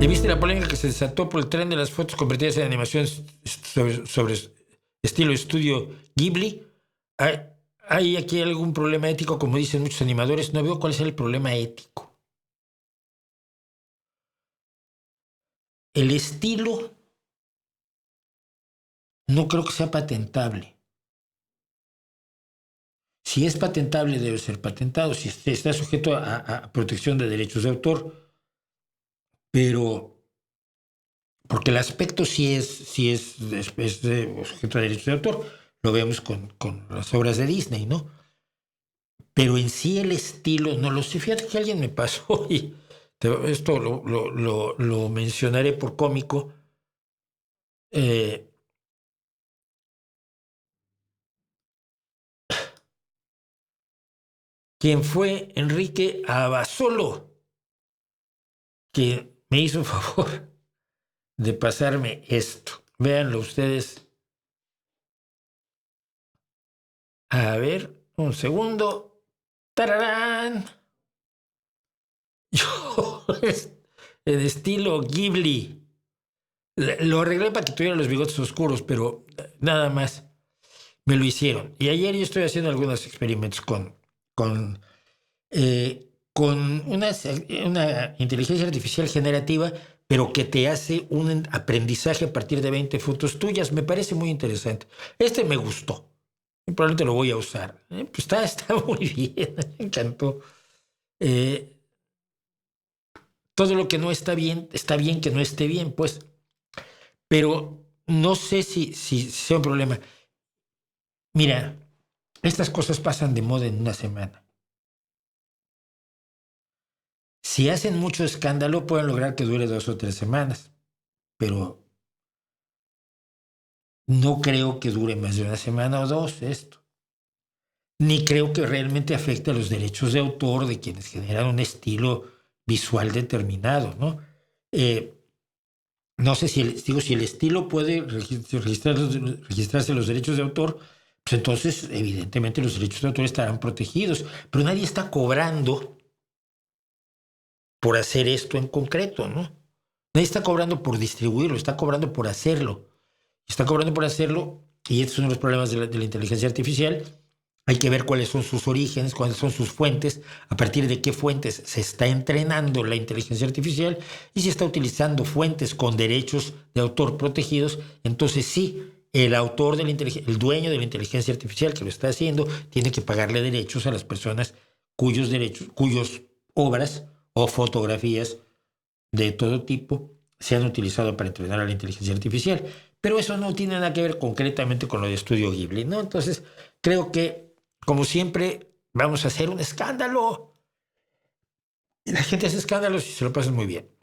¿Y viste la polémica que se desató por el tren de las fotos convertidas en animación sobre estilo estudio Ghibli? ¿Hay, ¿Hay aquí algún problema ético, como dicen muchos animadores? No veo cuál es el problema ético. El estilo no creo que sea patentable. Si es patentable, debe ser patentado. Si está sujeto a protección de derechos de autor, pero porque el aspecto sí es sujeto a derechos de autor. Lo vemos con las obras de Disney, ¿no? Pero en sí el estilo, no lo sé. Fíjate que alguien me pasó y esto lo mencionaré por cómico. Eh, quien fue Enrique Abasolo, que me hizo el favor de pasarme esto. Véanlo ustedes. A ver, un segundo. ¡Tararán! Yo, en estilo Ghibli. Lo arreglé para que tuviera los bigotes oscuros, pero nada más. Me lo hicieron. Y ayer yo estoy haciendo algunos experimentos con una inteligencia artificial generativa, pero que te hace un aprendizaje a partir de 20 fotos tuyas. Me parece muy interesante. Este me gustó. Probablemente lo voy a usar. Pues está muy bien. Me encantó. Eh, todo lo que no está bien que no esté bien, pues. Pero no sé si sea un problema. Mira, estas cosas pasan de moda en una semana. Si hacen mucho escándalo, pueden lograr que dure 2 o 3 semanas, pero no creo que dure más de una semana o dos esto. Ni creo que realmente afecte a los derechos de autor de quienes generan un estilo visual determinado, ¿no? No sé si el estilo puede registrarse los derechos de autor, pues entonces evidentemente los derechos de autor estarán protegidos, pero nadie está cobrando por hacer esto en concreto, ¿no? Nadie está cobrando por distribuirlo, está cobrando por hacerlo. Está cobrando por hacerlo y estos son los problemas de la inteligencia artificial. Hay que ver cuáles son sus orígenes, cuáles son sus fuentes, a partir de qué fuentes se está entrenando la inteligencia artificial y si está utilizando fuentes con derechos de autor protegidos, entonces sí, el autor de la el dueño de la inteligencia artificial que lo está haciendo, tiene que pagarle derechos a las personas cuyos derechos, cuyas obras o fotografías de todo tipo se han utilizado para entrenar a la inteligencia artificial. Pero eso no tiene nada que ver concretamente con lo de Estudio Ghibli, ¿no? Entonces, creo que, como siempre, vamos a hacer un escándalo. Y la gente hace escándalos y se lo pasa muy bien.